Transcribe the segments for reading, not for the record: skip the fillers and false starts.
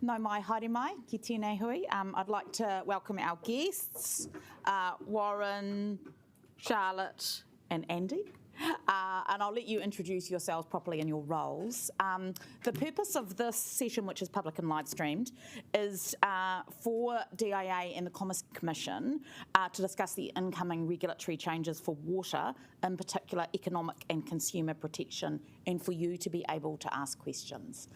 No mai haere mai, ki tēnei hui. I'd like to welcome our guests, Warren, Charlotte and Andy. And I'll let you introduce yourselves properly in your roles. The purpose of this session, which is public and live streamed, is for DIA and the Commerce Commission to discuss the incoming regulatory changes for water, in particular economic and consumer protection, and for you to be able to ask questions.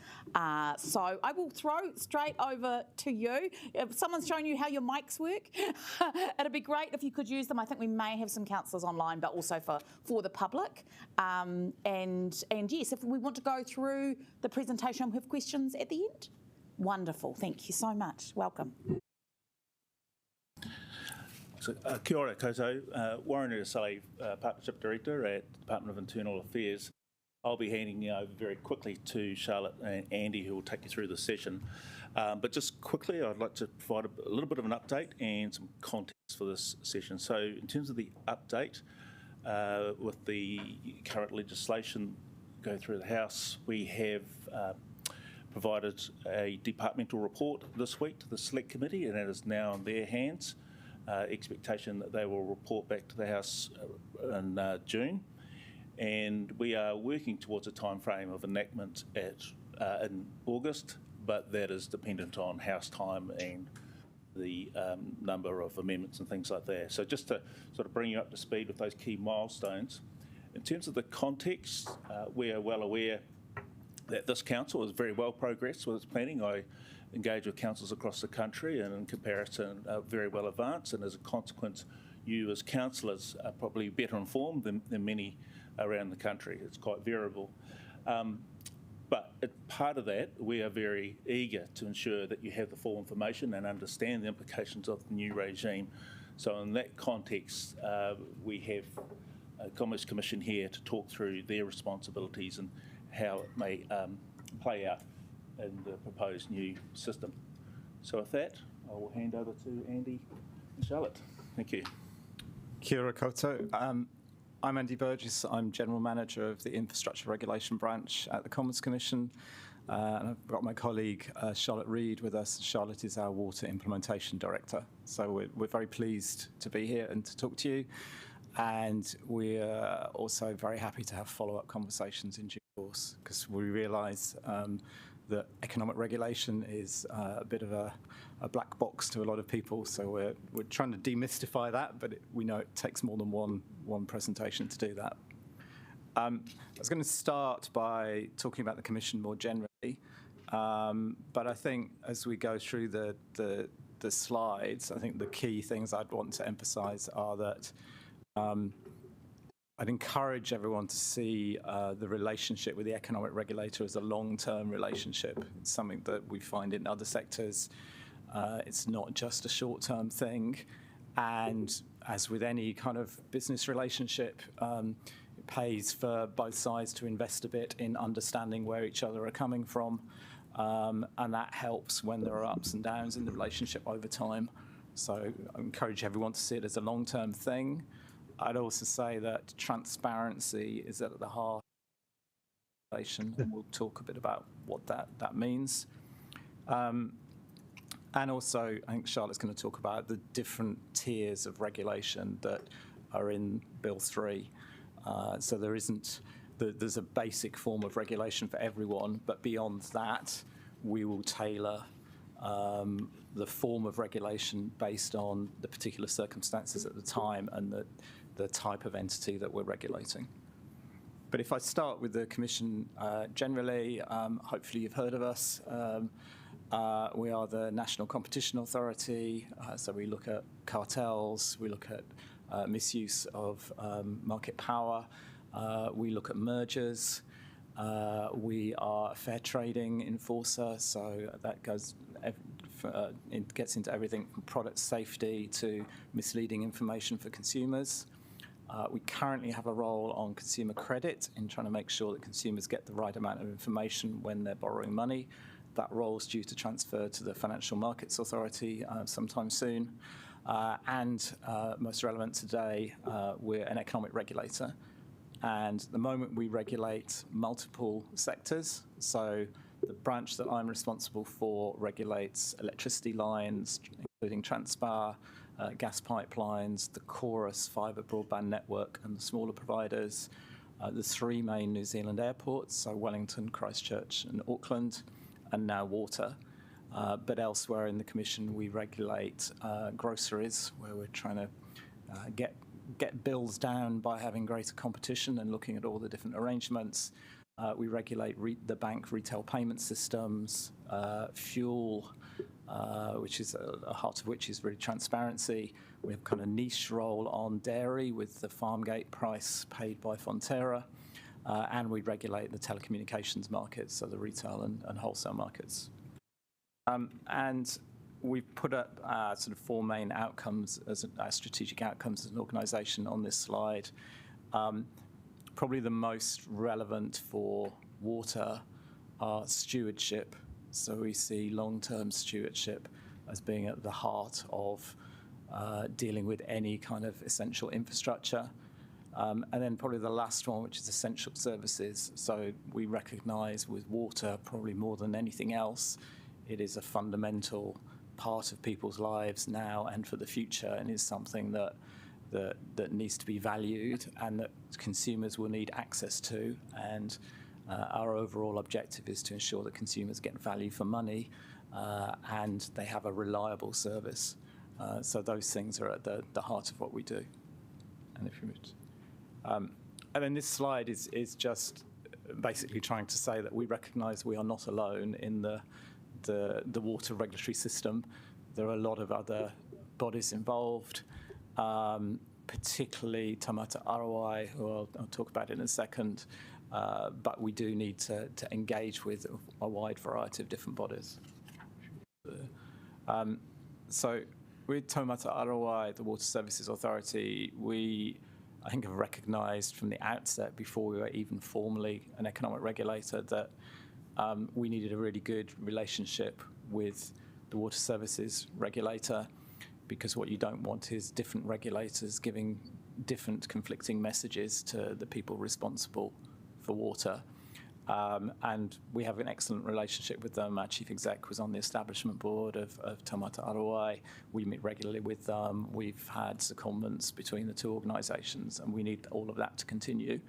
So I will throw straight over to you. If someone's shown you how your mics work, it'd be great if you could use them. I think we may have some councillors online, but also for the public. And yes, if we want to go through the presentation, we have questions at the end. Wonderful, thank you so much. Welcome. So, kia ora koutou, Warren Urusali, Partnership Director at the Department of Internal Affairs. I'll be handing you over very quickly to Charlotte and Andy, who will take you through the session. But just quickly, I'd like to provide a little bit of an update and some context for this session. So in terms of the update, with the current legislation going through the House, we have provided a departmental report this week to the Select Committee, and that is now in their hands. Expectation that they will report back to the House in June, and we are working towards a time frame of enactment in August, but that is dependent on House time and the number of amendments and things like that. So just to sort of bring you up to speed with those key milestones, in terms of the context, we are well aware that this council has very well progressed with its planning. I engage with councils across the country and in comparison very well advanced, and as a consequence you as councillors are probably better informed than many around the country. It's quite variable. But part of that, we are very eager to ensure that you have the full information and understand the implications of the new regime. So in that context, we have a Commerce Commission here to talk through their responsibilities and how it may play out in the proposed new system. So with that, I will hand over to Andy and Charlotte. Thank you. Kia ora koutou. I'm Andy Burgess. I'm General Manager of the Infrastructure Regulation Branch at the Commerce Commission. And I've got my colleague Charlotte Reid with us. Charlotte is our Water Implementation Director. So we're very pleased to be here and to talk to you. And we're also very happy to have follow-up conversations in due course, because we realise that economic regulation is a bit of a black box to a lot of people, so we're trying to demystify that, but we know it takes more than one presentation to do that. I was going to start by talking about the Commission more generally, but I think as we go through the slides, I think the key things I'd want to emphasise are that I'd encourage everyone to see the relationship with the economic regulator as a long-term relationship. It's something that we find in other sectors. It's not just a short-term thing. And as with any kind of business relationship, it pays for both sides to invest a bit in understanding where each other are coming from. And that helps when there are ups and downs in the relationship over time. So I encourage everyone to see it as a long-term thing. I'd also say that transparency is at the heart of regulation, and we'll talk a bit about what that means. And also, I think Charlotte's going to talk about the different tiers of regulation that are in Bill 3. So there's a basic form of regulation for everyone, but beyond that, we will tailor the form of regulation based on the particular circumstances at the time and the type of entity that we're regulating. But if I start with the Commission generally, hopefully you've heard of us. We are the National Competition Authority, so we look at cartels, we look at misuse of market power, we look at mergers, we are a fair trading enforcer, so that goes it gets into everything from product safety to misleading information for consumers. We currently have a role on consumer credit in trying to make sure that consumers get the right amount of information when they're borrowing money. That role is due to transfer to the Financial Markets Authority sometime soon. And most relevant today, we're an economic regulator. And at the moment we regulate multiple sectors. So The branch that I'm responsible for regulates electricity lines, including Transpower, gas pipelines, the Chorus fibre broadband network, and the smaller providers. The three main New Zealand airports, so Wellington, Christchurch, and Auckland, and now water. But elsewhere in the Commission, we regulate groceries, where we're trying to get bills down by having greater competition and looking at all the different arrangements. We regulate the bank retail payment systems, fuel, which is a heart of which is really transparency. We have kind of niche role on dairy with the Farmgate price paid by Fonterra, and we regulate the telecommunications markets, so the retail and wholesale markets. And we've put up sort of four main outcomes as strategic outcomes as an organisation on this slide. Probably the most relevant for water are stewardship. So we see long-term stewardship as being at the heart of dealing with any kind of essential infrastructure. And then probably the last one, which is essential services. So we recognise with water, probably more than anything else, it is a fundamental part of people's lives now and for the future, and is something that needs to be valued and that consumers will need access to. And our overall objective is to ensure that consumers get value for money and they have a reliable service. So those things are at the heart of what we do. And if you and then this slide is just basically trying to say that we recognise we are not alone in the water regulatory system. There are a lot of other bodies involved, particularly Taumata Arowai, who I'll talk about in a second, but we do need to engage with a wide variety of different bodies. So with Taumata Arowai, the Water Services Authority, I think have recognised from the outset, before we were even formally an economic regulator, that we needed a really good relationship with the water services regulator, because what you don't want is different regulators giving different conflicting messages to the people responsible for water. And we have an excellent relationship with them. Our chief exec was on the establishment board of Taumata Arowai. We meet regularly with them. We've had secondments between the two organisations, and we need all of that to continue.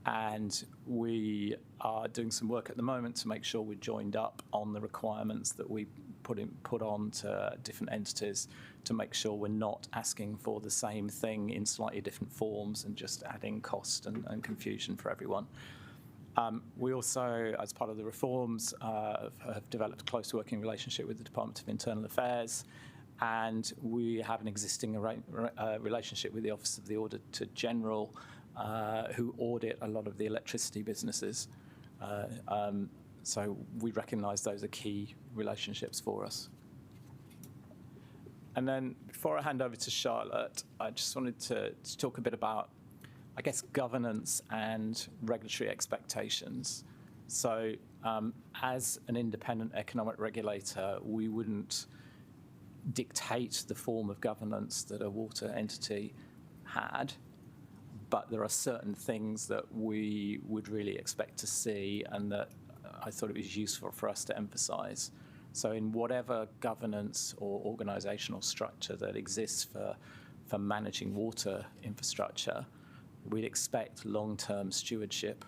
And we are doing some work at the moment to make sure we're joined up on the requirements that we put on to different entities, to make sure we're not asking for the same thing in slightly different forms and just adding cost and confusion for everyone. We also, as part of the reforms, have developed a close working relationship with the Department of Internal Affairs, and we have an existing relationship with the Office of the Auditor General, who audit a lot of the electricity businesses. So we recognise those are key relationships for us. And then before I hand over to Charlotte, I just wanted to talk a bit about, I guess, governance and regulatory expectations. So as an independent economic regulator, we wouldn't dictate the form of governance that a water entity had, but there are certain things that we would really expect to see and that I thought it was useful for us to emphasise. So in whatever governance or organisational structure that exists for managing water infrastructure, we'd expect long-term stewardship,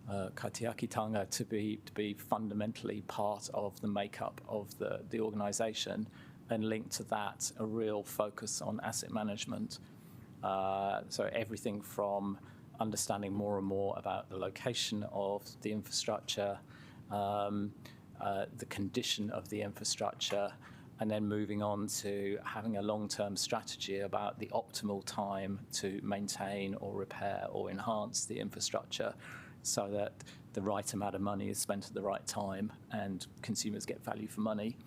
kaitiakitanga, to be fundamentally part of the makeup of the organisation, and linked to that a real focus on asset management. So everything from understanding more and more about the location of the infrastructure, the condition of the infrastructure, and then moving on to having a long-term strategy about the optimal time to maintain or repair or enhance the infrastructure, so that the right amount of money is spent at the right time and consumers get value for money,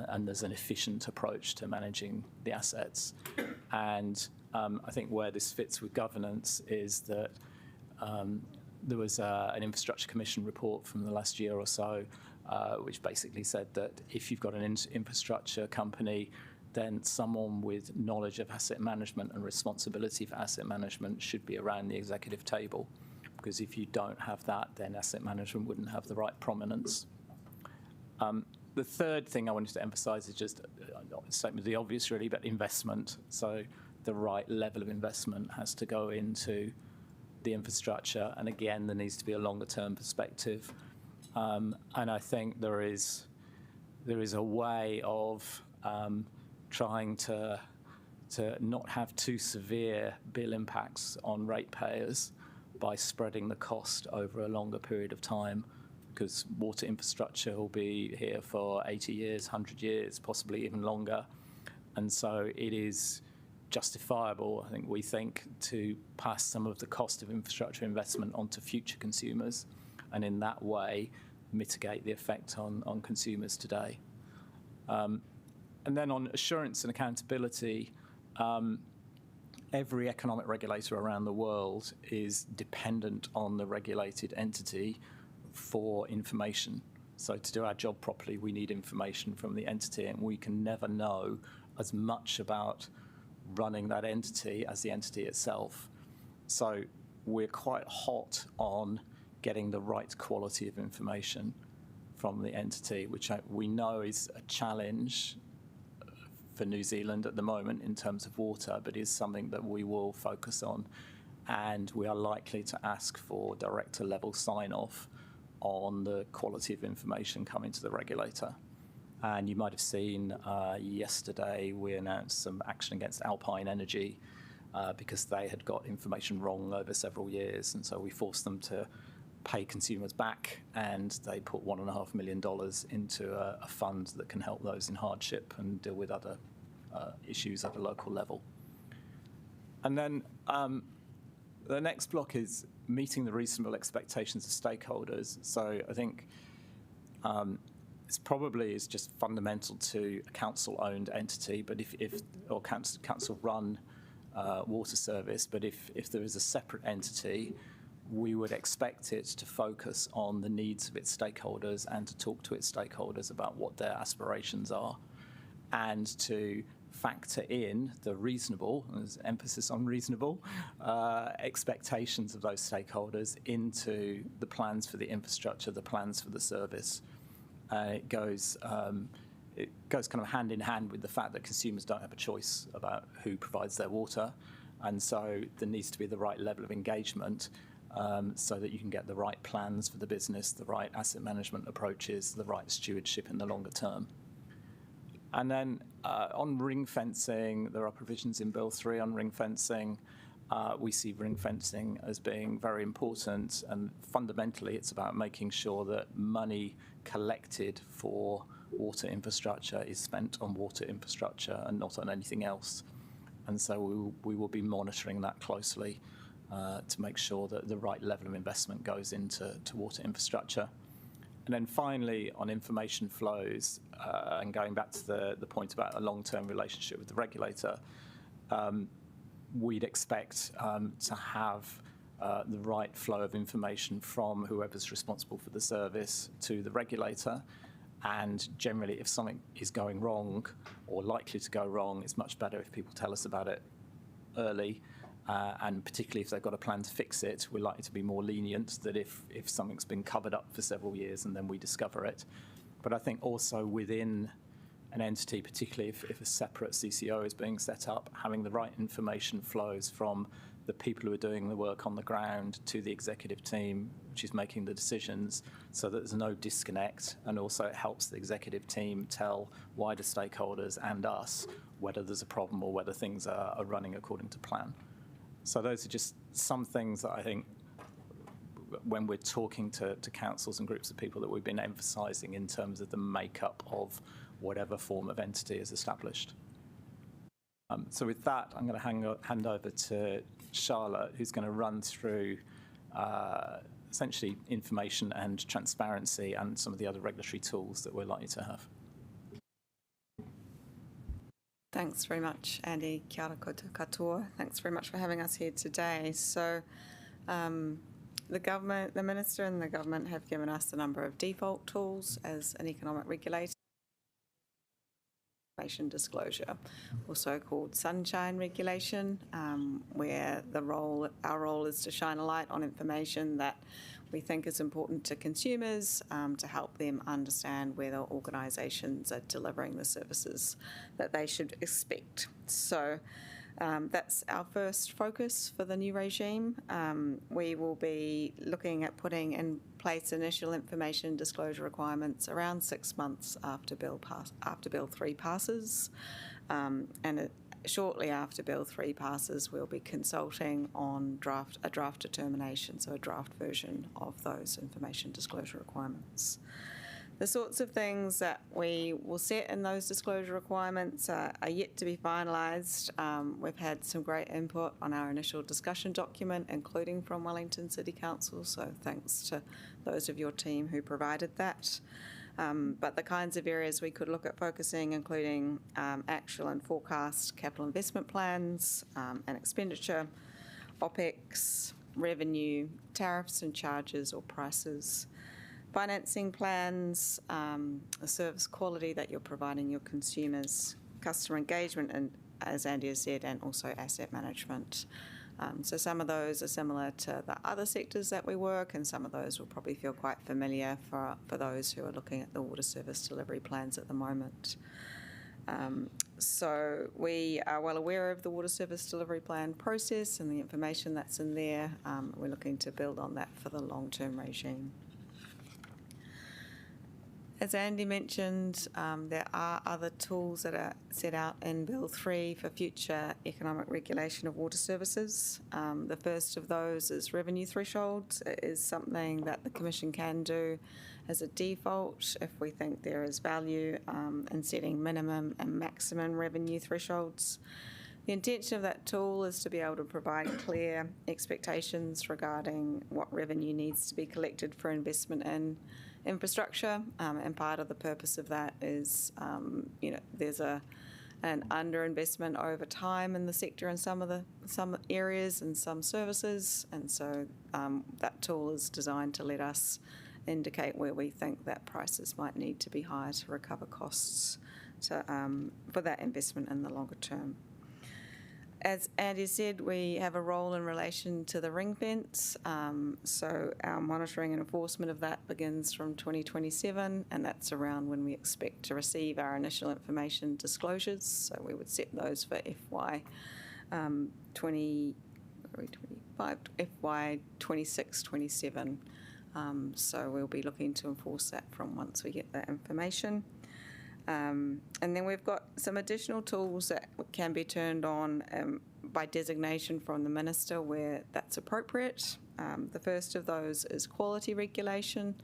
and there's an efficient approach to managing the assets. And I think where this fits with governance is that there was an Infrastructure Commission report from the last year or so, which basically said that if you've got an infrastructure company, then someone with knowledge of asset management and responsibility for asset management should be around the executive table, because if you don't have that, then asset management wouldn't have the right prominence. The third thing I wanted to emphasise is just a statement of the obvious, really, but investment. So the right level of investment has to go into the infrastructure, and again, there needs to be a longer-term perspective. And I think there is a way of trying to not have too severe bill impacts on ratepayers by spreading the cost over a longer period of time, because water infrastructure will be here for 80 years, 100 years, possibly even longer. And so it is justifiable, I think, we think, to pass some of the cost of infrastructure investment onto future consumers, and in that way mitigate the effect on consumers today. And then on assurance and accountability, every economic regulator around the world is dependent on the regulated entity for information. So to do our job properly, we need information from the entity, and we can never know as much about running that entity as the entity itself. So we're quite hot on getting the right quality of information from the entity, which we know is a challenge for New Zealand at the moment in terms of water, but is something that we will focus on. And we are likely to ask for director level sign-off on the quality of information coming to the regulator. And you might have seen yesterday we announced some action against Alpine Energy because they had got information wrong over several years, and so we forced them to pay consumers back, and they put $1.5 million into a fund that can help those in hardship and deal with other issues at a local level. And then the next block is meeting the reasonable expectations of stakeholders. So I think it's probably is just fundamental to a council-owned entity, but or council-run water service. But if there is a separate entity, we would expect it to focus on the needs of its stakeholders and to talk to its stakeholders about what their aspirations are, and to factor in the reasonable, there's emphasis on reasonable, expectations of those stakeholders into the plans for the infrastructure, the plans for the service. It goes kind of hand in hand with the fact that consumers don't have a choice about who provides their water, and so there needs to be the right level of engagement so that you can get the right plans for the business, the right asset management approaches, the right stewardship in the longer term. And then on ring fencing, there are provisions in Bill 3 on ring fencing. We see ring fencing as being very important, and fundamentally it's about making sure that money collected for water infrastructure is spent on water infrastructure and not on anything else. And so we will be monitoring that closely to make sure that the right level of investment goes into water infrastructure. And then finally, on information flows, and going back to the point about a long-term relationship with the regulator, we'd expect to have the right flow of information from whoever's responsible for the service to the regulator. And generally, if something is going wrong or likely to go wrong, it's much better if people tell us about it early. And particularly if they've got a plan to fix it, we're likely to be more lenient than if something's been covered up for several years and then we discover it. But I think also within an entity, particularly if a separate CCO is being set up, having the right information flows from the people who are doing the work on the ground to the executive team, which is making the decisions, so that there's no disconnect, and also it helps the executive team tell wider stakeholders and us whether there's a problem or whether things are running according to plan. So those are just some things that I think when we're talking to councils and groups of people that we've been emphasising in terms of the makeup of whatever form of entity is established. So with that, I'm going to hand over to Charlotte, who's going to run through essentially information and transparency and some of the other regulatory tools that we're likely to have. Thanks very much, Andy. Kia ora koutou. Thanks very much for having us here today. So the Minister and the Government have given us a number of default tools as an economic regulator. information disclosure, also called Sunshine Regulation, where our role is to shine a light on information that we think is important to consumers to help them understand whether organisations are delivering the services that they should expect. So that's our first focus for the new regime. We will be looking at putting in place initial information disclosure requirements around 6 months after Bill 3 passes, shortly after Bill 3 passes, we'll be consulting on a draft determination, so a draft version of those information disclosure requirements. The sorts of things that we will set in those disclosure requirements are yet to be finalised. We've had some great input on our initial discussion document, including from Wellington City Council, so thanks to those of your team who provided that. But the kinds of areas we could look at focusing, including actual and forecast capital investment plans and expenditure, OPEX, revenue, tariffs and charges or prices, financing plans, the service quality that you're providing your consumers, customer engagement, and as Andy has said, and also asset management. So some of those are similar to the other sectors that we work, and some of those will probably feel quite familiar for those who are looking at the water service delivery plans at the moment. So we are well aware of the water service delivery plan process and the information that's in there. We're looking to build on that for the long-term regime. As Andy mentioned, there are other tools that are set out in Bill 3 for future economic regulation of water services. The first of those is revenue thresholds. It is something that the Commission can do as a default if we think there is value in setting minimum and maximum revenue thresholds. The intention of that tool is to be able to provide clear expectations regarding what revenue needs to be collected for investment in infrastructure, and part of the purpose of that is, there's an underinvestment over time in the sector in some areas and some services, and so that tool is designed to let us indicate where we think that prices might need to be higher to recover costs for that investment in the longer term. As Andy said, we have a role in relation to the ring fence, so our monitoring and enforcement of that begins from 2027, and that's around when we expect to receive our initial information disclosures. So we would set those for FY 26-27. So we'll be looking to enforce that from once we get that information. And then we've got some additional tools that can be turned on by designation from the Minister where that's appropriate. The first of those is quality regulation.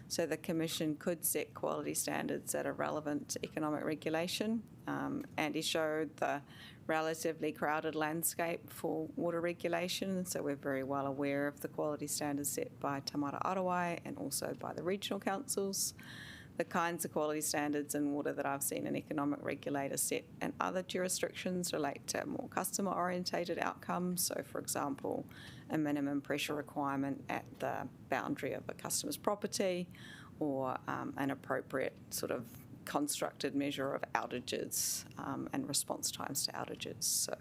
So the Commission could set quality standards that are relevant to economic regulation. Andy showed the relatively crowded landscape for water regulation, so we're very well aware of the quality standards set by Te Mara Arawai and also by the regional councils. The kinds of quality standards in water that I've seen an economic regulator set in other jurisdictions relate to more customer-orientated outcomes. So, for example, a minimum pressure requirement at the boundary of a customer's property, or an appropriate sort of constructed measure of outages and response times to outages. So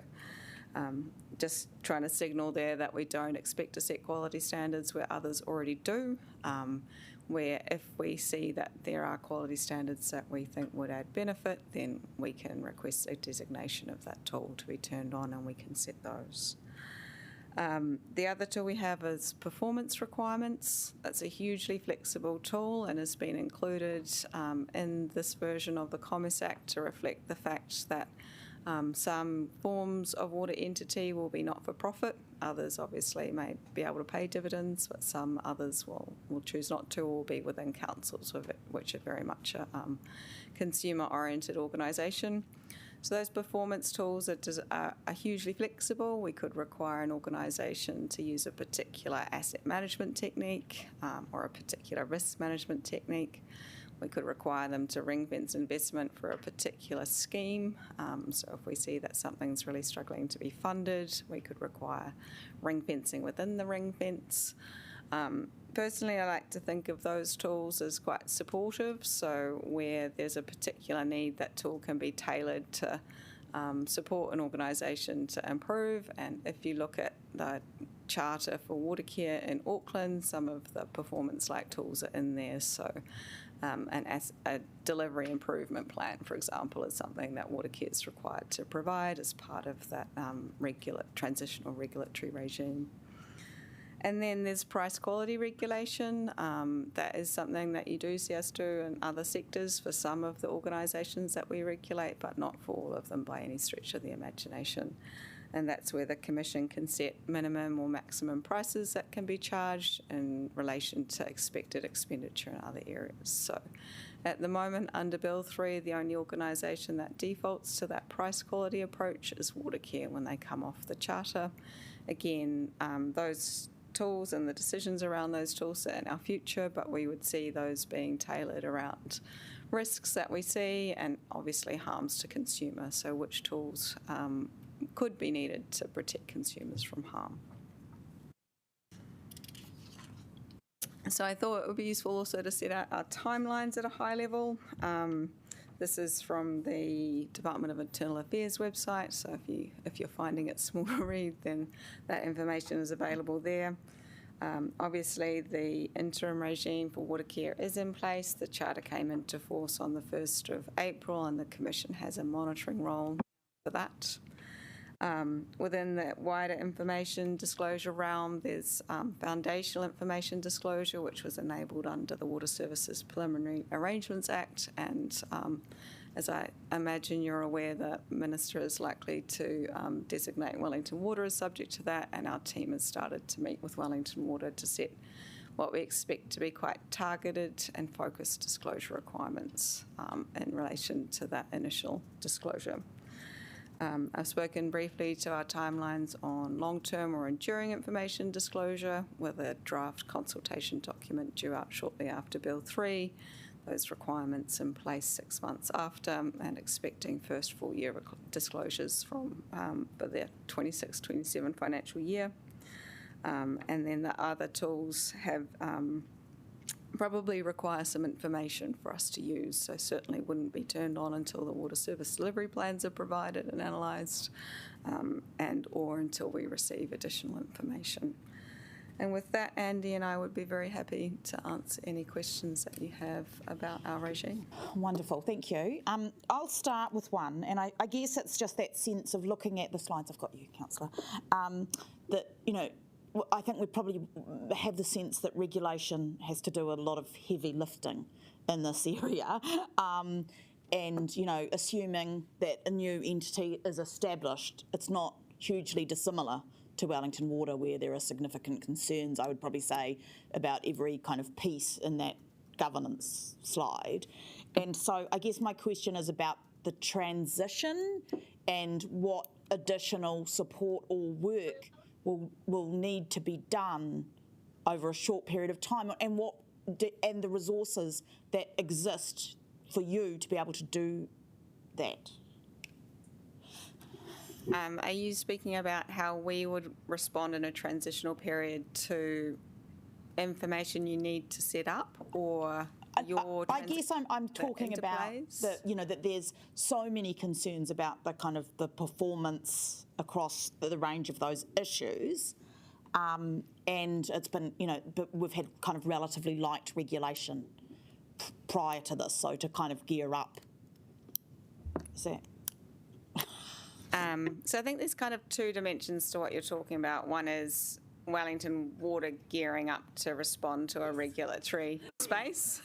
just trying to signal there that we don't expect to set quality standards where others already do, where if we see that there are quality standards that we think would add benefit, then we can request a designation of that tool to be turned on and we can set those. The other tool we have is performance requirements. That's a hugely flexible tool and has been included in this version of the Commerce Act to reflect the fact that some forms of water entity will be not-for-profit. Others obviously may be able to pay dividends, but some others will choose not to, or be within councils, which are very much a consumer-oriented organisation. So those performance tools are hugely flexible. We could require an organisation to use a particular asset management technique or a particular risk management technique. We could require them to ring-fence investment for a particular scheme. So if we see that something's really struggling to be funded, we could require ring-fencing within the ring-fence. Personally, I like to think of those tools as quite supportive. So where there's a particular need, that tool can be tailored to support an organisation to improve. And if you look at the charter for Watercare in Auckland, some of the performance-like tools are in there. So a delivery improvement plan, for example, is something that Watercare is required to provide as part of that transitional regulatory regime. And then there's price quality regulation. That is something that you do see us do in other sectors for some of the organisations that we regulate, but not for all of them by any stretch of the imagination. And that's where the Commission can set minimum or maximum prices that can be charged in relation to expected expenditure in other areas. So at the moment, under Bill 3, the only organisation that defaults to that price quality approach is Watercare when they come off the charter. Again, those tools and the decisions around those tools sit in our future, but we would see those being tailored around risks that we see and obviously harms to consumers. So which tools could be needed to protect consumers from harm. So I thought it would be useful also to set out our timelines at a high level. This is from the Department of Internal Affairs website, so if you're finding it small to read, then that information is available there. Obviously, the interim regime for Watercare is in place. The charter came into force on the 1st of April, and the Commission has a monitoring role for that. Within the wider information disclosure realm, there's foundational information disclosure, which was enabled under the Water Services Preliminary Arrangements Act. And as I imagine you're aware, the Minister is likely to designate Wellington Water as subject to that, and our team has started to meet with Wellington Water to set what we expect to be quite targeted and focused disclosure requirements in relation to that initial disclosure. I've spoken briefly to our timelines on long-term or enduring information disclosure with a draft consultation document due out shortly after Bill 3, those requirements in place 6 months after, and expecting first full year disclosures from for the 26-27 financial year. And then the other tools have probably require some information for us to use, so certainly wouldn't be turned on until the water service delivery plans are provided and analysed, and or until we receive additional information. And with that, Andy and I would be very happy to answer any questions that you have about our regime. Wonderful, thank you. I'll start with one, and I guess it's just that sense of looking at the slides. I've got you, Councillor. That, you know, I think we probably have the sense that regulation has to do a lot of heavy lifting in this area. And, you know, assuming that a new entity is established, it's not hugely dissimilar to Wellington Water, where there are significant concerns, I would probably say, about every kind of piece in that governance slide. And so I guess my question is about the transition and what additional support or work will need to be done over a short period of time, and and the resources that exist for you to be able to do that. Are you speaking about how we would respond in a transitional period to information you need to set up, or your? I guess I'm talking about that there's so many concerns about the kind of the performance across the range of those issues, and it's been, but we've had kind of relatively light regulation prior to this, so to kind of gear up. Is that? So I think there's kind of two dimensions to what you're talking about. One is Wellington Water gearing up to respond to a regulatory space.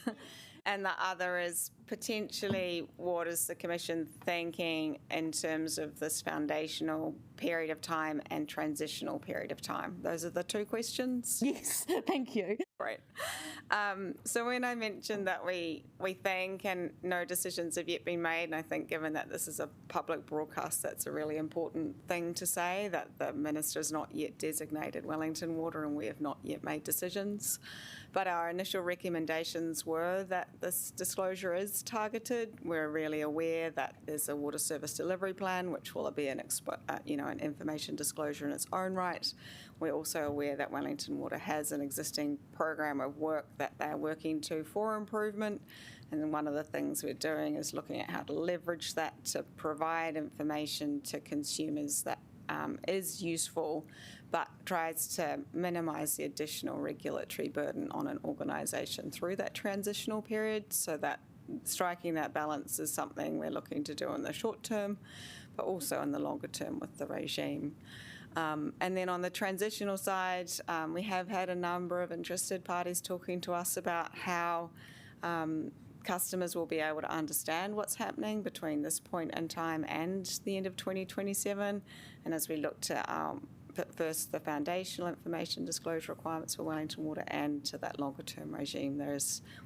And the other is potentially what is the Commission thinking in terms of this foundational period of time and transitional period of time? Those are the two questions? Yes, thank you. Great. So when I mentioned that we think and no decisions have yet been made, and I think given that this is a public broadcast, that's a really important thing to say, that the Minister has not yet designated Wellington Water and we have not yet made decisions. But our initial recommendations were that this disclosure is targeted. We're really aware that there's a water service delivery plan, which will be an information disclosure in its own right. We're also aware that Wellington Water has an existing program of work that they're working to for improvement. And then one of the things we're doing is looking at how to leverage that to provide information to consumers that is useful, but tries to minimise the additional regulatory burden on an organisation through that transitional period, so that striking that balance is something we're looking to do in the short term, but also in the longer term with the regime. And then on the transitional side, we have had a number of interested parties talking to us about how customers will be able to understand what's happening between this point in time and the end of 2027. And as we look to first the foundational information disclosure requirements for Wellington Water and to that longer term regime,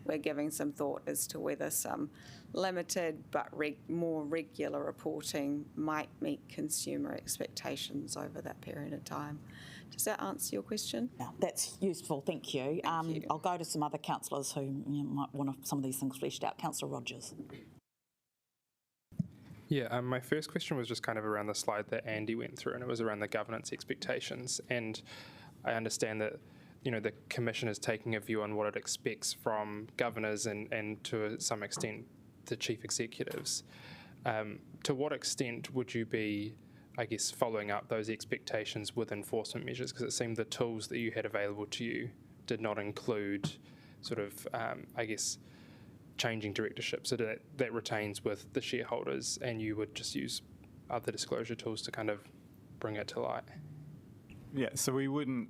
we're giving some thought as to whether some limited but more regular reporting might meet consumer expectations over that period of time. Does that answer your question? Yeah, that's useful, thank you. Thank you. I'll go to some other councillors who might want some of these things fleshed out. Councillor Rogers. Yeah, my first question was just kind of around the slide that Andy went through, and it was around the governance expectations. And I understand that, the Commission is taking a view on what it expects from governors and to some extent the chief executives. To what extent would you be, I guess, following up those expectations with enforcement measures? Because it seemed the tools that you had available to you did not include sort of, changing directorship, so that retains with the shareholders, and you would just use other disclosure tools to kind of bring it to light. Yeah, so we wouldn't,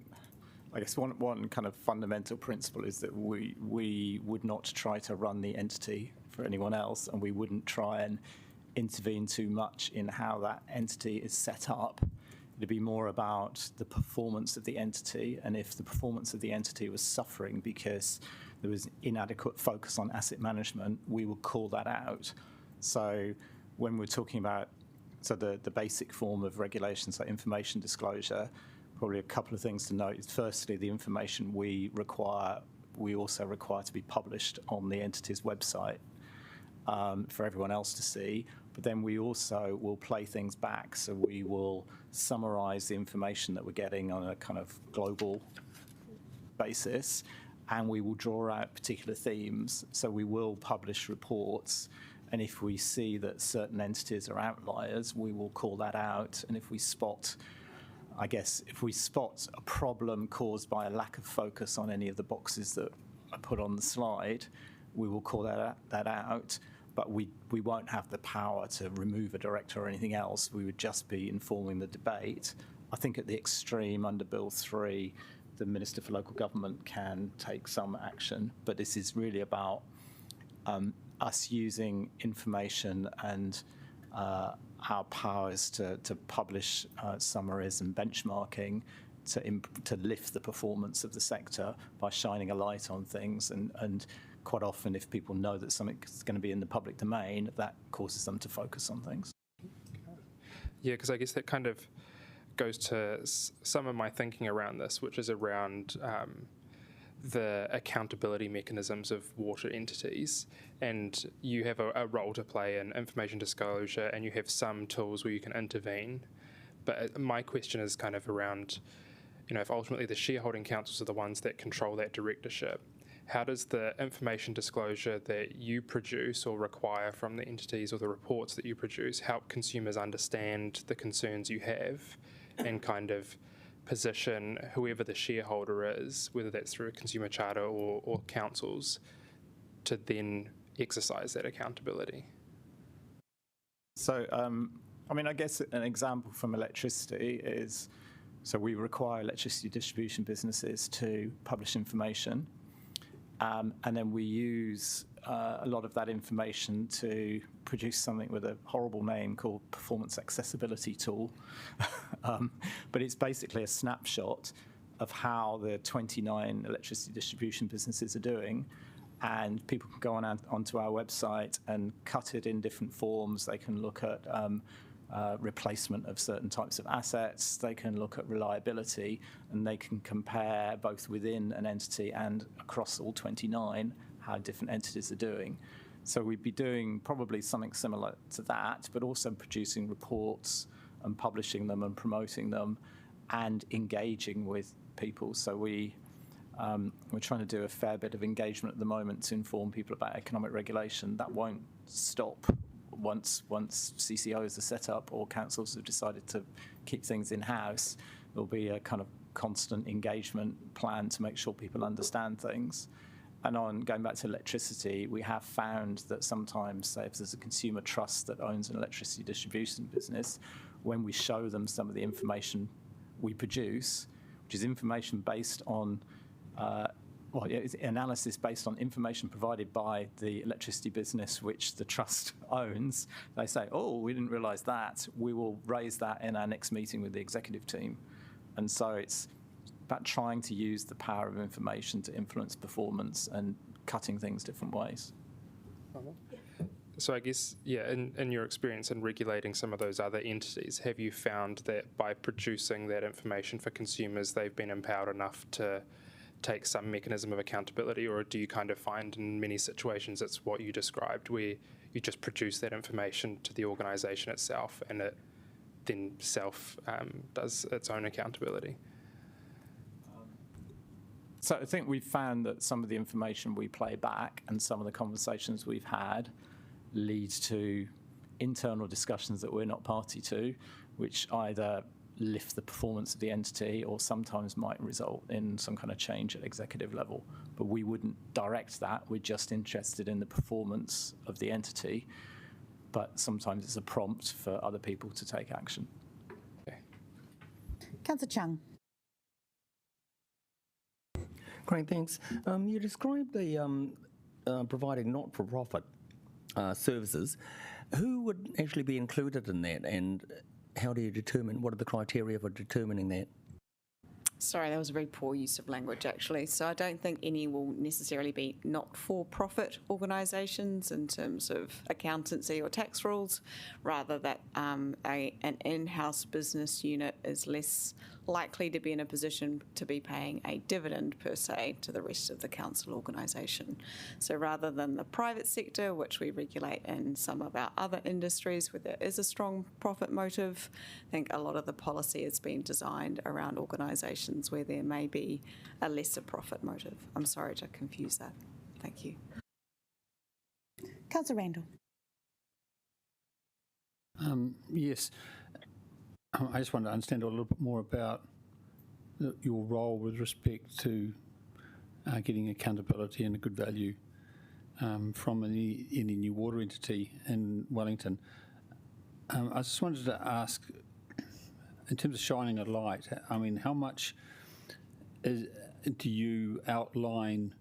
I guess one kind of fundamental principle is that we would not try to run the entity for anyone else, and we wouldn't try and intervene too much in how that entity is set up. It'd be more about the performance of the entity, and if the performance of the entity was suffering because there was inadequate focus on asset management, we would call that out. So when we're talking about the basic form of regulations like information disclosure, probably a couple of things to note. Firstly, the information we also require to be published on the entity's website for everyone else to see. But then we also will play things back. So we will summarise the information that we're getting on a kind of global basis, and we will draw out particular themes. So we will publish reports, and if we see that certain entities are outliers, we will call that out. And if we spot a problem caused by a lack of focus on any of the boxes that I put on the slide, we will call that out. But we won't have the power to remove a director or anything else. We would just be informing the debate. I think at the extreme, under Bill 3, the Minister for Local Government can take some action. But this is really about us using information and our powers to publish summaries and benchmarking to lift the performance of the sector by shining a light on things. And quite often, if people know that something's going to be in the public domain, that causes them to focus on things. Yeah, because I guess that kind of goes to some of my thinking around this, which is around the accountability mechanisms of water entities. And you have a role to play in information disclosure, and you have some tools where you can intervene. But my question is kind of around, if ultimately the shareholding councils are the ones that control that directorship, how does the information disclosure that you produce or require from the entities, or the reports that you produce, help consumers understand the concerns you have and kind of position whoever the shareholder is, whether that's through a consumer charter or councils, to then exercise that accountability? So, I guess an example from electricity is, so we require electricity distribution businesses to publish information. And then we use a lot of that information to produce something with a horrible name called Performance Accessibility Tool. But it's basically a snapshot of how the 29 electricity distribution businesses are doing. And people can go onto our website and cut it in different forms. They can look at replacement of certain types of assets. They can look at reliability, and they can compare both within an entity and across all 29 how different entities are doing. So we'd be doing probably something similar to that, but also producing reports and publishing them and promoting them and engaging with people. So we're trying to do a fair bit of engagement at the moment to inform people about economic regulation. That won't stop once CCOs are set up or councils have decided to keep things in-house. There'll be a kind of constant engagement plan to make sure people understand things. And on going back to electricity, we have found that sometimes, say, if there's a consumer trust that owns an electricity distribution business, when we show them some of the information we produce, which is information based on it's analysis based on information provided by the electricity business which the trust owns. They say, oh, we didn't realise that. We will raise that in our next meeting with the executive team. And so it's about trying to use the power of information to influence performance and cutting things different ways. So I guess, in your experience in regulating some of those other entities, have you found that by producing that information for consumers, they've been empowered enough to take some mechanism of accountability, or do you kind of find in many situations it's what you described, where you just produce that information to the organisation itself and it then does its own accountability? So I think we've found that some of the information we play back and some of the conversations we've had leads to internal discussions that we're not party to, which either lift the performance of the entity or sometimes might result in some kind of change at executive level. But we wouldn't direct that. We're just interested in the performance of the entity. But sometimes it's a prompt for other people to take action. Okay. Councillor Chung. Great, thanks. You described the providing not-for-profit services. Who would actually be included in that, and how do you determine, what are the criteria for determining that? Sorry, that was a very poor use of language, actually. So I don't think any will necessarily be not-for-profit organisations in terms of accountancy or tax rules, rather that an in-house business unit is less likely to be in a position to be paying a dividend per se to the rest of the council organisation. So rather than the private sector, which we regulate in some of our other industries where there is a strong profit motive, I think a lot of the policy has been designed around organisations where there may be a lesser profit motive. I'm sorry to confuse that. Thank you. Councillor Randall. Yes. I just want to understand a little bit more about your role with respect to getting accountability and a good value from any new water entity in Wellington. I just wanted to ask, in terms of shining a light, I mean, how much do you outline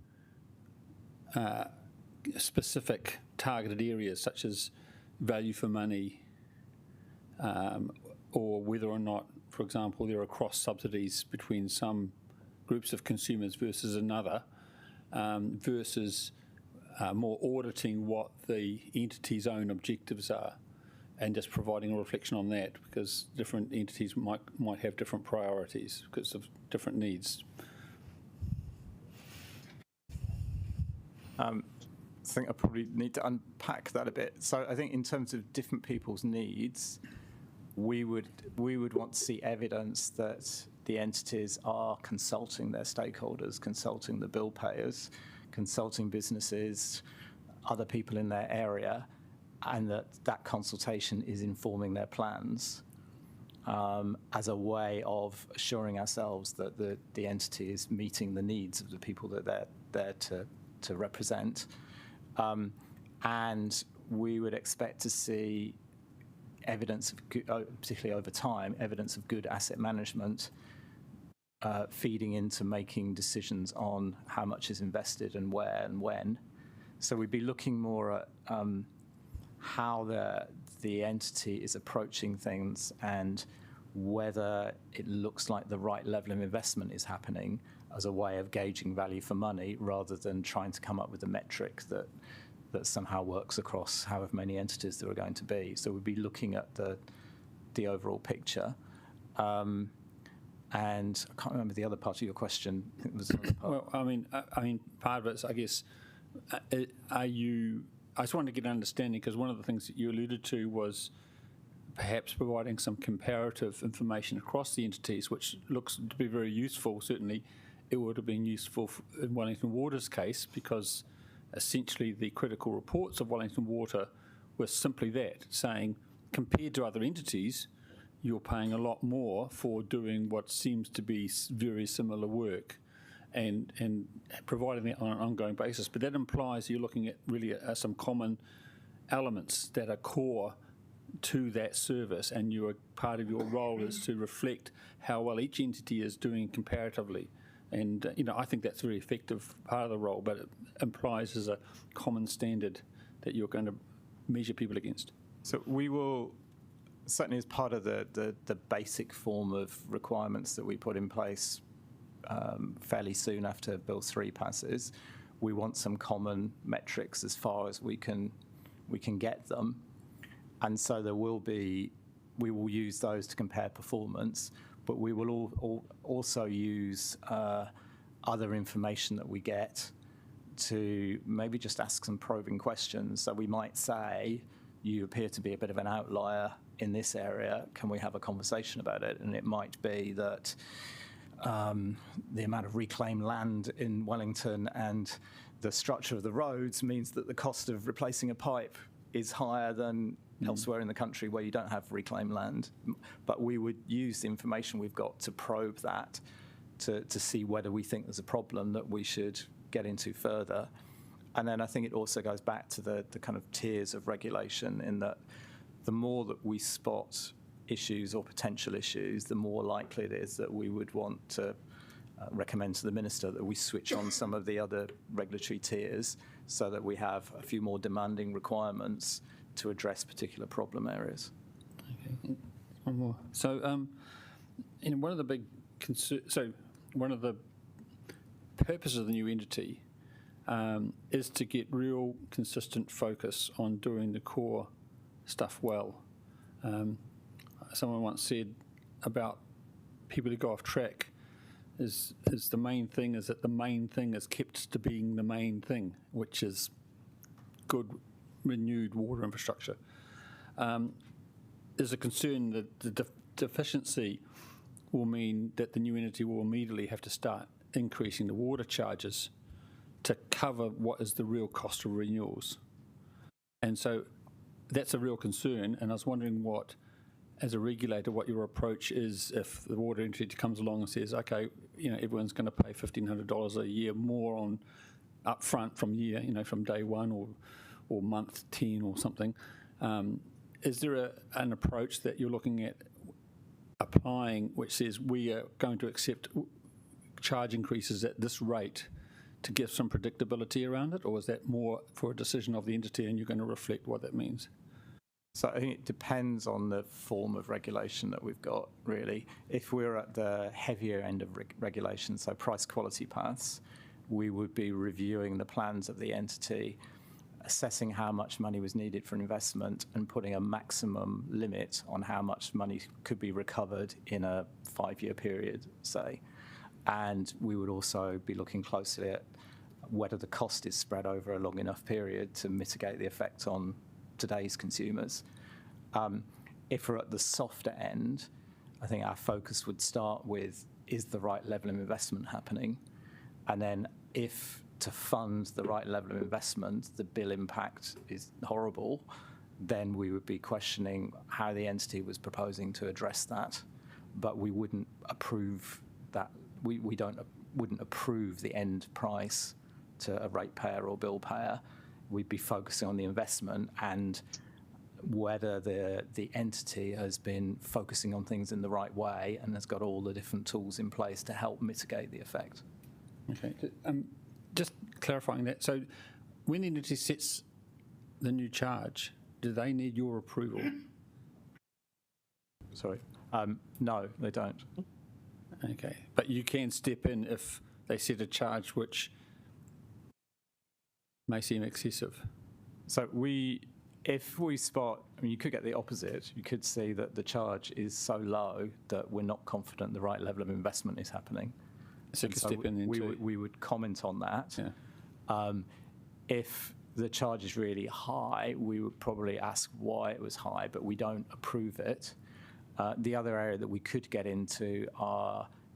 specific targeted areas such as value for money, or whether or not, for example, there are cross subsidies between some groups of consumers versus another, versus more auditing what the entity's own objectives are and just providing a reflection on that, because different entities might have different priorities because of different needs. I think I probably need to unpack that a bit. So I think in terms of different people's needs, we would want to see evidence that the entities are consulting their stakeholders, consulting the bill payers, consulting businesses, other people in their area, and that consultation is informing their plans as a way of assuring ourselves that the entity is meeting the needs of the people that they're there to represent. And we would expect to see evidence of, particularly over time, evidence of good asset management feeding into making decisions on how much is invested and where and when. So we'd be looking more at how the entity is approaching things and whether it looks like the right level of investment is happening as a way of gauging value for money, rather than trying to come up with a metric that somehow works across however many entities there are going to be. So we'd be looking at the the overall picture. And I can't remember the other part of your question. I think there was another part. Well, I mean, part of it's, I guess, are you? I just wanted to get an understanding, because one of the things that you alluded to was perhaps providing some comparative information across the entities, which looks to be very useful. Certainly, it would have been useful in Wellington Water's case, because essentially the critical reports of Wellington Water were simply that, saying compared to other entities, you're paying a lot more for doing what seems to be very similar work, and providing that on an ongoing basis. But that implies you're looking at really some common elements that are core to that service, and part of your role is to reflect how well each entity is doing comparatively. And I think that's a very effective part of the role, but it implies there's a common standard that you're going to measure people against. So we will, certainly as part of the basic form of requirements that we put in place fairly soon after Bill 3 passes, we want some common metrics as far as we can get them. And so we will use those to compare performance, but we will also use other information that we get to maybe just ask some probing questions. So we might say, you appear to be a bit of an outlier in this area, can we have a conversation about it? And it might be that the amount of reclaimed land in Wellington and the structure of the roads means that the cost of replacing a pipe is higher than elsewhere in the country where you don't have reclaimed land. But we would use the information we've got to probe that, to see whether we think there's a problem that we should get into further. And then I think it also goes back to the kind of tiers of regulation, in that the more that we spot issues or potential issues, the more likely it is that we would want to recommend to the Minister that we switch on some of the other regulatory tiers, so that we have a few more demanding requirements to address particular problem areas. Okay, one more. So, one of the big one of the purposes of the new entity is to get real consistent focus on doing the core stuff well. Someone once said about people who go off track is the main thing is that the main thing is kept to being the main thing, which is good renewed water infrastructure. There's a concern that the deficiency will mean that the new entity will immediately have to start increasing the water charges to cover what is the real cost of renewals. And so that's a real concern, and I was wondering as a regulator, what your approach is if the water entity comes along and says, okay, everyone's going to pay $1,500 a year more on upfront from from day one or month 10 or something. Is there an approach that you're looking at applying which says we are going to accept charge increases at this rate to give some predictability around it, or is that more for a decision of the entity and you're going to reflect what that means? So I think it depends on the form of regulation that we've got, really. If we're at the heavier end of regulation, so price quality paths, we would be reviewing the plans of the entity, assessing how much money was needed for investment, and putting a maximum limit on how much money could be recovered in a 5-year period, say. And we would also be looking closely at whether the cost is spread over a long enough period to mitigate the effect on today's consumers. If we're at the softer end, I think our focus would start with, is the right level of investment happening? And then if to fund the right level of investment, the bill impact is horrible, then we would be questioning how the entity was proposing to address that. But we wouldn't approve that. We wouldn't approve the end price to a ratepayer or bill payer. We'd be focusing on the investment and whether the entity has been focusing on things in the right way and has got all the different tools in place to help mitigate the effect. Okay, just clarifying that. So when the entity sets the new charge, do they need your approval? Sorry. No, they don't. Okay, but you can step in if they set a charge which may seem excessive. So we If we spot, I mean, you could get the opposite. You could see that the charge is so low that we're not confident the right level of investment is happening. So you And could step in into we would comment on that. Yeah. If the charge is really high, we would probably ask why it was high, but we don't approve it. The other area that we could get into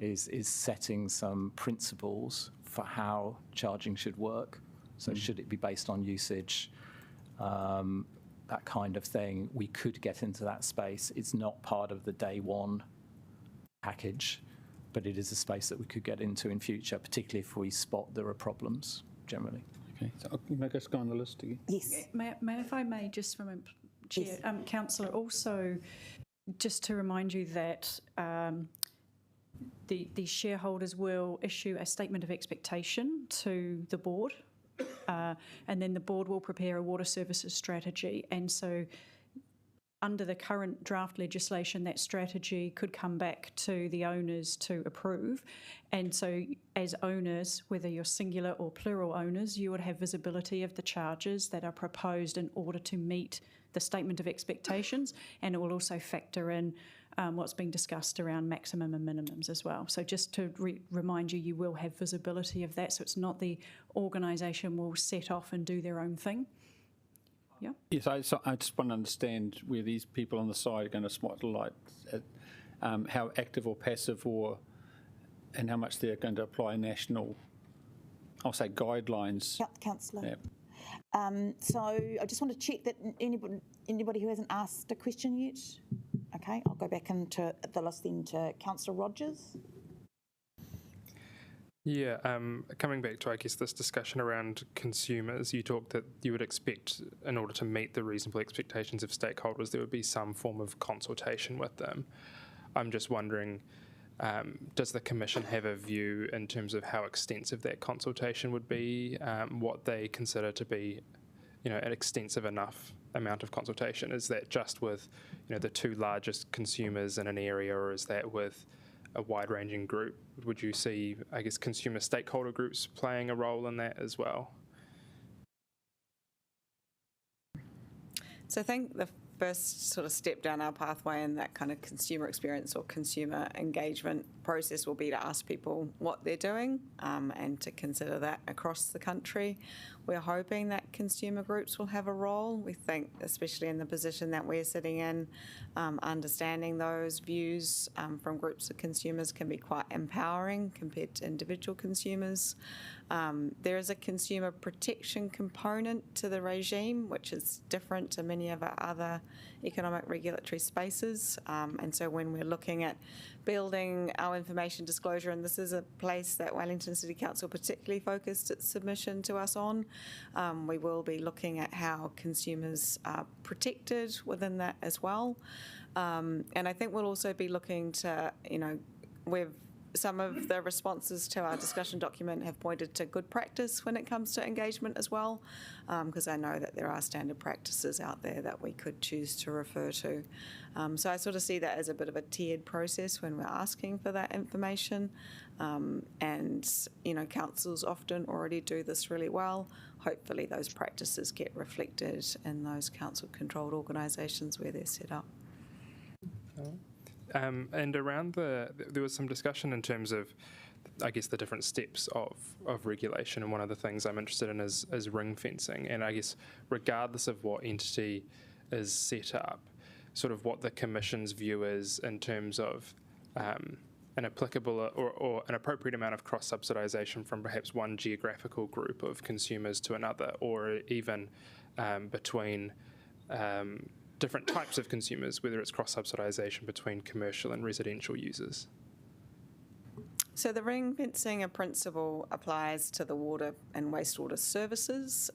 is setting some principles for how charging should work. So should it be based on usage, that kind of thing? We could get into that space. It's not part of the day one package, but it is a space that we could get into in future, particularly if we spot there are problems generally. Okay, so can I just go on the list again? Yes. If I may, just from Chair, Councillor, also just to remind you that the shareholders will issue a statement of expectation to the board, and then the board will prepare a water services strategy. And so under the current draft legislation, that strategy could come back to the owners to approve. And so as owners, whether you're singular or plural owners, you would have visibility of the charges that are proposed in order to meet the statement of expectations, and it will also factor in what's being discussed around maximum and minimums as well. So just to remind you, you will have visibility of that, so it's not the organisation will set off and do their own thing. Yeah. Yes, I just want to understand where these people on the side are going to spotlight how active or passive and how much they're going to apply national, I'll say, guidelines. Councillor. Yeah. So I just want to check that anybody who hasn't asked a question yet. Okay, I'll go back into the list then to Councillor Rogers. Yeah, coming back to, I guess, this discussion around consumers, you talked that you would expect, in order to meet the reasonable expectations of stakeholders, there would be some form of consultation with them. I'm just wondering, does the Commission have a view in terms of how extensive that consultation would be, what they consider to be, an extensive enough amount of consultation? Is that just with, the two largest consumers in an area, or is that with a wide-ranging group? Would you see, I guess, consumer stakeholder groups playing a role in that as well? So I think the first sort of step down our pathway in that kind of consumer experience or consumer engagement process will be to ask people what they're doing and to consider that across the country. We're hoping that consumer groups will have a role. We think, especially in the position that we're sitting in, understanding those views from groups of consumers can be quite empowering compared to individual consumers. There is a consumer protection component to the regime, which is different to many of our other economic regulatory spaces. And so when we're looking at building our information disclosure, and this is a place that Wellington City Council particularly focused its submission to us on, we will be looking at how consumers are protected within that as well. And I think we'll also be looking to, some of the responses to our discussion document have pointed to good practice when it comes to engagement as well, because I know that there are standard practices out there that we could choose to refer to. So I sort of see that as a bit of a tiered process when we're asking for that information. And, councils often already do this really well. Hopefully those practices get reflected in those council-controlled organisations where they're set up. And around there was some discussion in terms of, I guess, the different steps of regulation, and one of the things I'm interested in is ring fencing. And I guess regardless of what entity is set up, sort of what the Commission's view is in terms of an applicable or an appropriate amount of cross-subsidisation from perhaps one geographical group of consumers to another, or even between different types of consumers, whether it's cross-subsidisation between commercial and residential users. So the ring fencing principle applies to the water and wastewater services.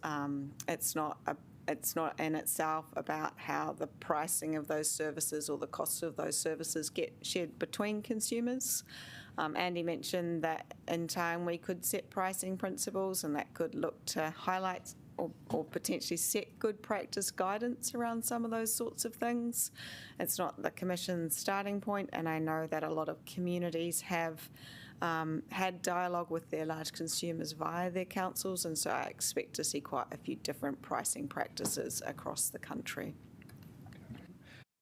It's not in itself about how the pricing of those services or the costs of those services get shared between consumers. Andy mentioned that in time we could set pricing principles, and that could look to highlight or potentially set good practice guidance around some of those sorts of things. It's not the Commission's starting point, and I know that a lot of communities have had dialogue with their large consumers via their councils, and so I expect to see quite a few different pricing practices across the country.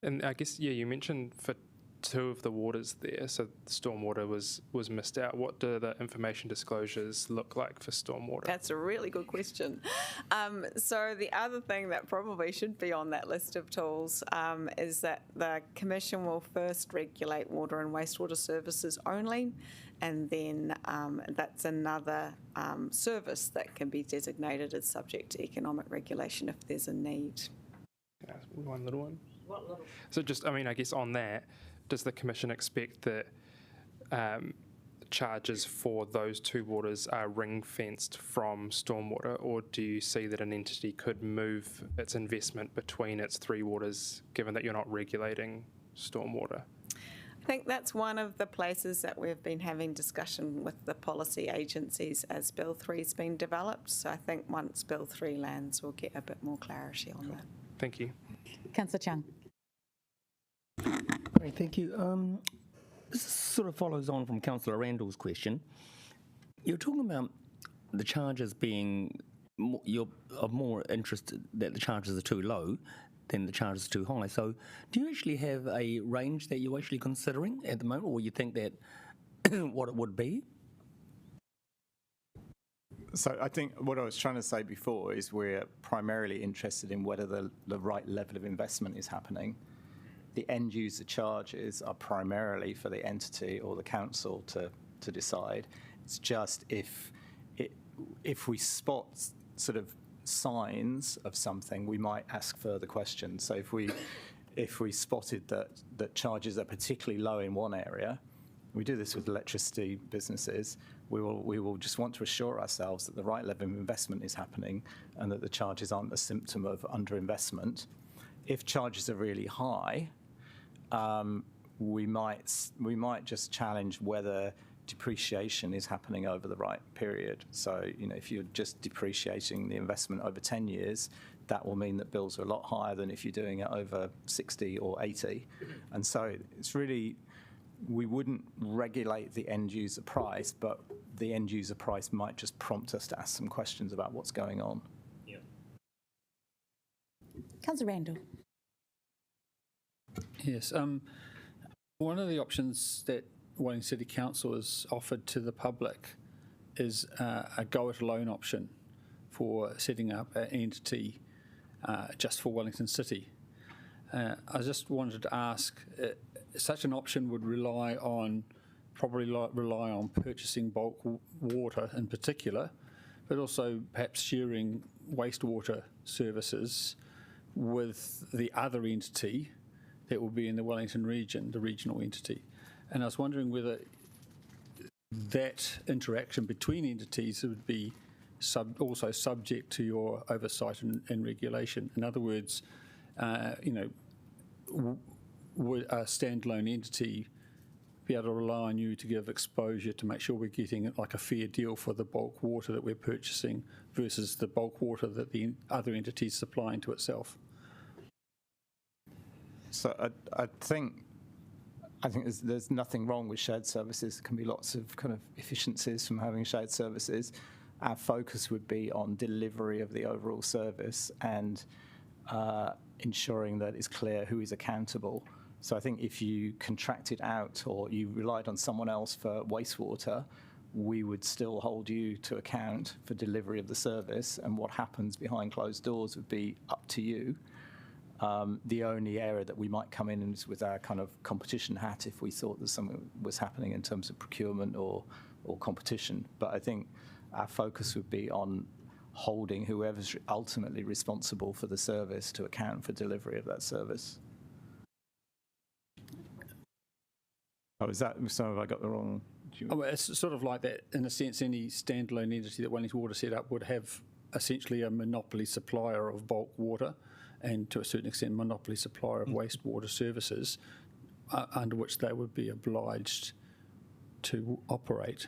And I guess, yeah, you mentioned for two of the waters there, so stormwater was missed out. What do the information disclosures look like for stormwater? That's a really good question. So the other thing that probably should be on that list of tools is that the Commission will first regulate water and wastewater services only, and then that's another service that can be designated as subject to economic regulation if there's a need. Yeah, one little one. What little? So just, I mean, I guess on that, does the Commission expect that charges for those two waters are ring-fenced from stormwater, or do you see that an entity could move its investment between its three waters, given that you're not regulating stormwater? I think that's one of the places that we've been having discussion with the policy agencies as Bill 3's been developed. So I think once Bill 3 lands, we'll get a bit more clarity on that. Thank you. Councillor Chung. Great, thank you. This sort of follows on from Councillor Randall's question. You're talking about the charges being, you're of more interest that the charges are too low than the charges are too high. So do you actually have a range that you're actually considering at the moment, or you think that what it would be? So I think what I was trying to say before is we're primarily interested in whether the right level of investment is happening. The end user charges are primarily for the entity or the council to decide. It's just if we spot sort of signs of something, we might ask further questions. So if we spotted that charges are particularly low in one area, we do this with electricity businesses, we will just want to assure ourselves that the right level of investment is happening and that the charges aren't a symptom of underinvestment. If charges are really high, we might just challenge whether depreciation is happening over the right period. So, if you're just depreciating the investment over 10 years, that will mean that bills are a lot higher than if you're doing it over 60 or 80. And so it's really, we wouldn't regulate the end user price, but the end user price might just prompt us to ask some questions about what's going on. Yeah. Councillor Randall. Yes. One of the options that Wellington City Council has offered to the public is a go-it-alone option for setting up an entity just for Wellington City. I just wanted to ask, such an option would probably rely on purchasing bulk water in particular, but also perhaps sharing wastewater services with the other entity that will be in the Wellington region, the regional entity. And I was wondering whether that interaction between entities would be also subject to your oversight and regulation. In other words, would a standalone entity be able to rely on you to give exposure to make sure we're getting like a fair deal for the bulk water that we're purchasing versus the bulk water that the other entity is supplying to itself? So I think there's nothing wrong with shared services. There can be lots of kind of efficiencies from having shared services. Our focus would be on delivery of the overall service and ensuring that it's clear who is accountable. So I think if you contracted out or you relied on someone else for wastewater, we would still hold you to account for delivery of the service, and what happens behind closed doors would be up to you. The only area that we might come in is with our kind of competition hat if we thought that something was happening in terms of procurement or competition. But I think our focus would be on holding whoever's ultimately responsible for the service to account for delivery of that service. Oh, is that, so have I got the wrong? Well, it's sort of like that in a sense. Any standalone entity that Wellington Water set up would have essentially a monopoly supplier of bulk water, and to a certain extent monopoly supplier of wastewater services, under which they would be obliged to operate.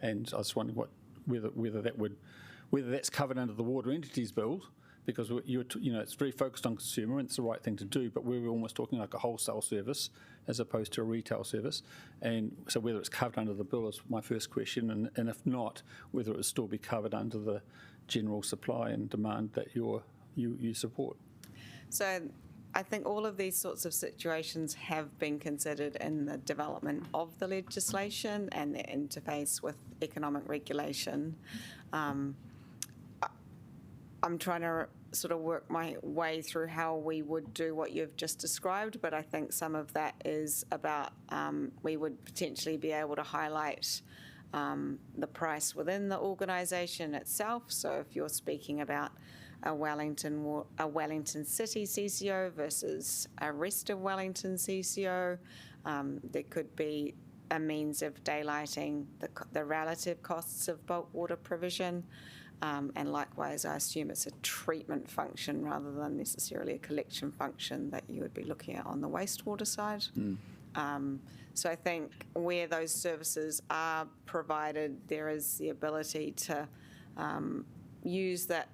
And I was wondering whether that's covered under the Water Entities Bill, because it's very focused on consumer and it's the right thing to do, but we were almost talking like a wholesale service as opposed to a retail service. And so whether it's covered under the bill is my first question, and if not, whether it would still be covered under the general supply and demand that you support. So I think all of these sorts of situations have been considered in the development of the legislation and their interface with economic regulation. I'm trying to sort of work my way through how we would do what you've just described, but I think some of that is about we would potentially be able to highlight the price within the organisation itself. So if you're speaking about a Wellington City CCO versus a rest of Wellington CCO, there could be a means of daylighting the relative costs of bulk water provision. And likewise, I assume it's a treatment function rather than necessarily a collection function that you would be looking at on the wastewater side. So I think where those services are provided, there is the ability to use that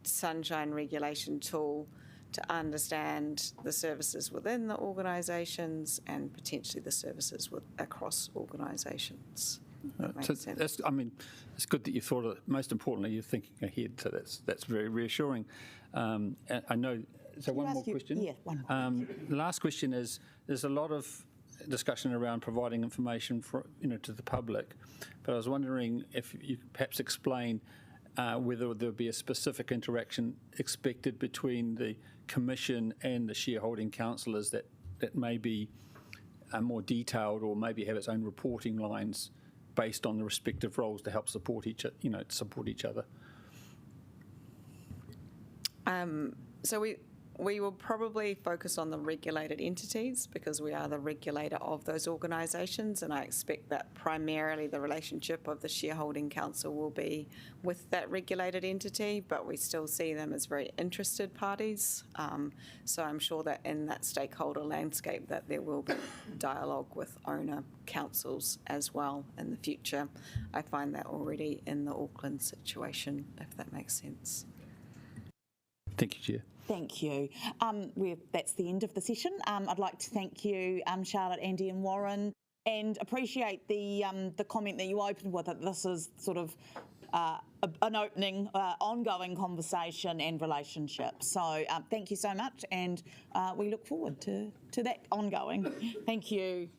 Sunshine regulation tool to understand the services within the organisations and potentially the services across organisations. It's good that you thought of it. Most importantly, you're thinking ahead, so that's very reassuring. And I know. So one more question. Yeah, one more. The last question is: there's a lot of discussion around providing information to the public, but I was wondering if you could perhaps explain whether there would be a specific interaction expected between the Commission and the shareholding councillors that may be more detailed, or maybe have its own reporting lines based on the respective roles to help support each other. So we will probably focus on the regulated entities because we are the regulator of those organisations, and I expect that primarily the relationship of the shareholding council will be with that regulated entity, but we still see them as very interested parties. So I'm sure that in that stakeholder landscape that there will be dialogue with owner councils as well in the future. I find that already in the Auckland situation, if that makes sense. Thank you, Chair. Thank you. That's the end of the session. I'd like to thank you, Charlotte, Andy and Warren, and appreciate the comment that you opened with, that this is sort of an opening, ongoing conversation and relationship. So thank you so much, and we look forward to that ongoing. Thank you.